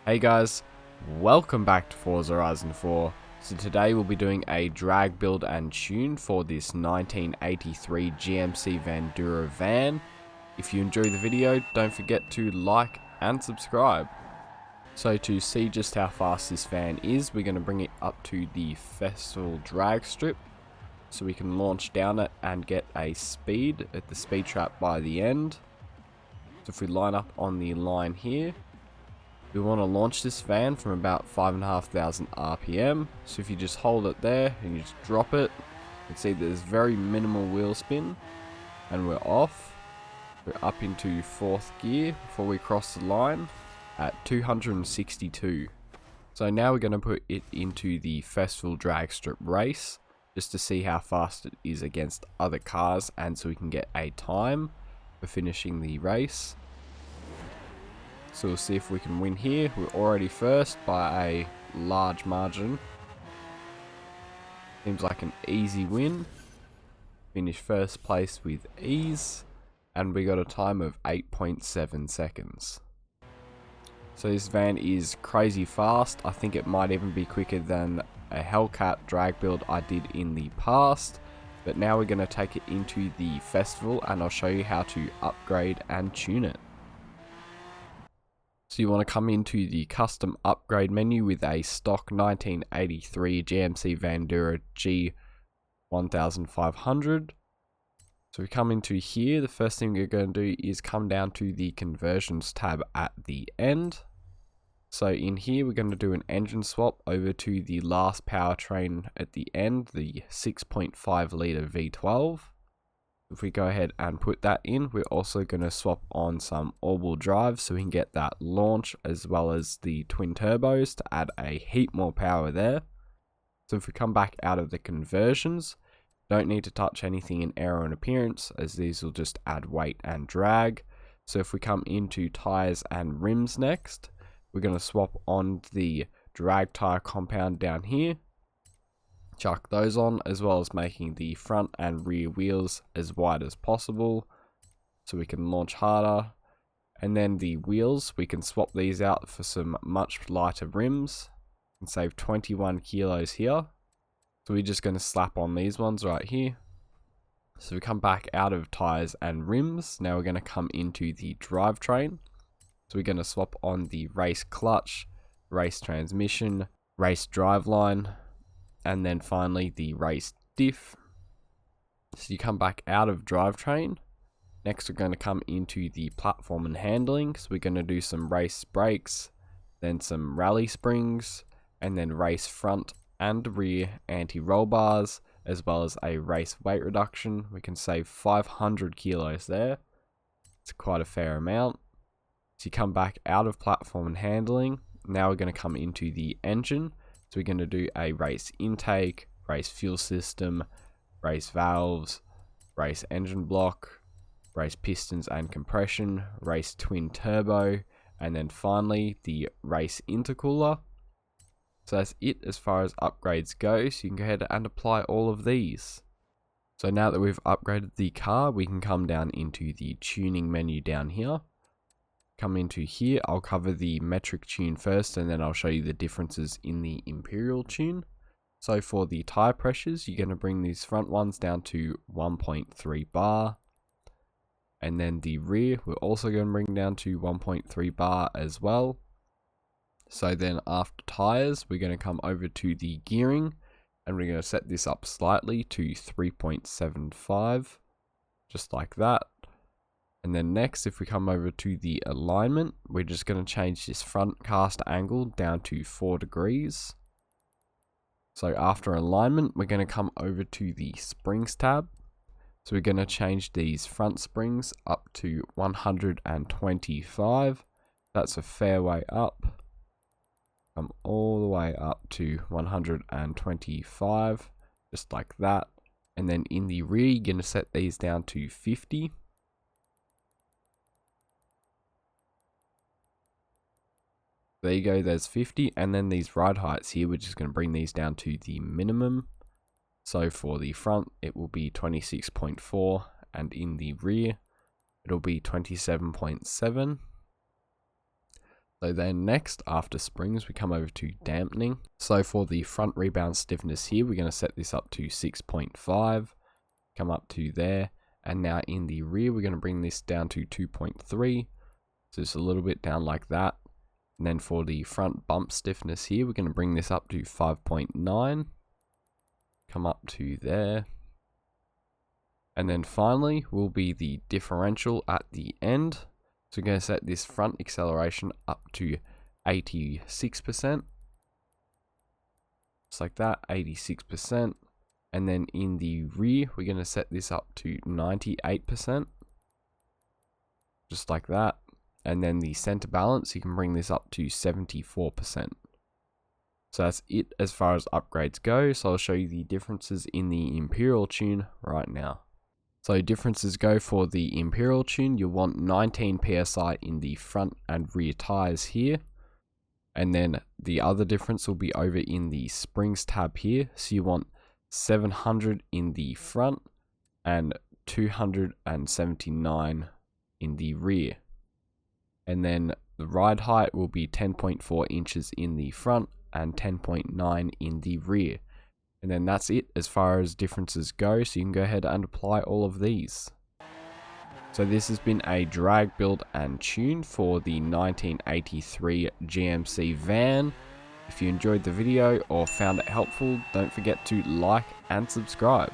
Hey guys, welcome back to Forza Horizon 4. So today we'll be doing a drag build and tune for this 1983 GMC Vandura van. If you enjoy the video, don't forget to like and subscribe. So to see just how fast this van is, we're going to bring it up to the festival drag strip so we can launch down it and get a speed at the speed trap by the end. So if we line up on the line here, we want to launch this van from about 5,500 RPM. So if you just hold it there and you just drop it, you can see there's very minimal wheel spin and we're off. We're up into 4th gear before we cross the line at 262. So now we're going to put it into the festival drag strip race just to see how fast it is against other cars and so we can get a time for finishing the race. So we'll see if we can win here. We're already first by a large margin. Seems like an easy win. Finish first place with ease. And we got a time of 8.7 seconds. So this van is crazy fast. I think it might even be quicker than a Hellcat drag build I did in the past. But now we're going to take it into the festival and I'll show you how to upgrade and tune it. So you want to come into the custom upgrade menu with a stock 1983 GMC Vandura G1500. So we come into here, the first thing we're going to do is come down to the conversions tab at the end. So in here we're going to do an engine swap over to the last powertrain at the end, the 6.5 litre V12. If we go ahead and put that in, we're also going to swap on some all-wheel drive so we can get that launch as well as the twin turbos to add a heap more power there. So if we come back out of the conversions, don't need to touch anything in aero and appearance as these will just add weight and drag. So if we come into tires and rims next, we're going to swap on the drag tire compound down here. Chuck those on as well as making the front and rear wheels as wide as possible so we can launch harder. And then the wheels, we can swap these out for some much lighter rims and save 21 kilos here. So we're just going to slap on these ones right here. So we come back out of tires and rims. Now we're going to come into the drivetrain. So we're going to swap on the race clutch, race transmission, race driveline, and then finally the race diff. So you come back out of drivetrain. Next we're going to come into the platform and handling. So we're going to do some race brakes, then some rally springs, and then race front and rear anti-roll bars, as well as a race weight reduction. We can save 500 kilos there. It's quite a fair amount. So you come back out of platform and handling. Now we're going to come into the engine. So we're going to do a race intake, race fuel system, race valves, race engine block, race pistons and compression, race twin turbo, and then finally the race intercooler. So that's it as far as upgrades go. So you can go ahead and apply all of these. So now that we've upgraded the car, we can come down into the tuning menu down here. Come into here, I'll cover the metric tune first and then I'll show you the differences in the imperial tune. So for the tire pressures, you're going to bring these front ones down to 1.3 bar. And then the rear, we're also going to bring down to 1.3 bar as well. So then after tires, we're going to come over to the gearing and we're going to set this up slightly to 3.75, just like that. And then next, if we come over to the alignment, we're just going to change this front cast angle down to 4 degrees. So after alignment, we're going to come over to the springs tab. So we're going to change these front springs up to 125. That's a fair way up. Come all the way up to 125, just like that. And then in the rear, you're going to set these down to 50. There you go, there's 50, and then these ride heights here, we're just going to bring these down to the minimum. So for the front, it will be 26.4, and in the rear, it'll be 27.7. So then next, after springs, we come over to dampening. So for the front rebound stiffness here, we're going to set this up to 6.5, come up to there. And now in the rear, we're going to bring this down to 2.3. So just a little bit down like that. And then for the front bump stiffness here, we're going to bring this up to 5.9. Come up to there. And then finally will be the differential at the end. So we're going to set this front acceleration up to 86%. Just like that, 86%. And then in the rear, we're going to set this up to 98%. Just like that. And then the center balance, you can bring this up to 74%. So that's it as far as upgrades go. So I'll show you the differences in the Imperial tune right now. So differences go for the Imperial tune, you'll want 19 PSI in the front and rear tires here. And then the other difference will be over in the springs tab here. So you want 700 in the front and 279 in the rear. And then the ride height will be 10.4 inches in the front and 10.9 in the rear. And then that's it as far as differences go, so you can go ahead and apply all of these. So this has been a drag build and tune for the 1983 GMC van. If you enjoyed the video or found it helpful, don't forget to like and subscribe.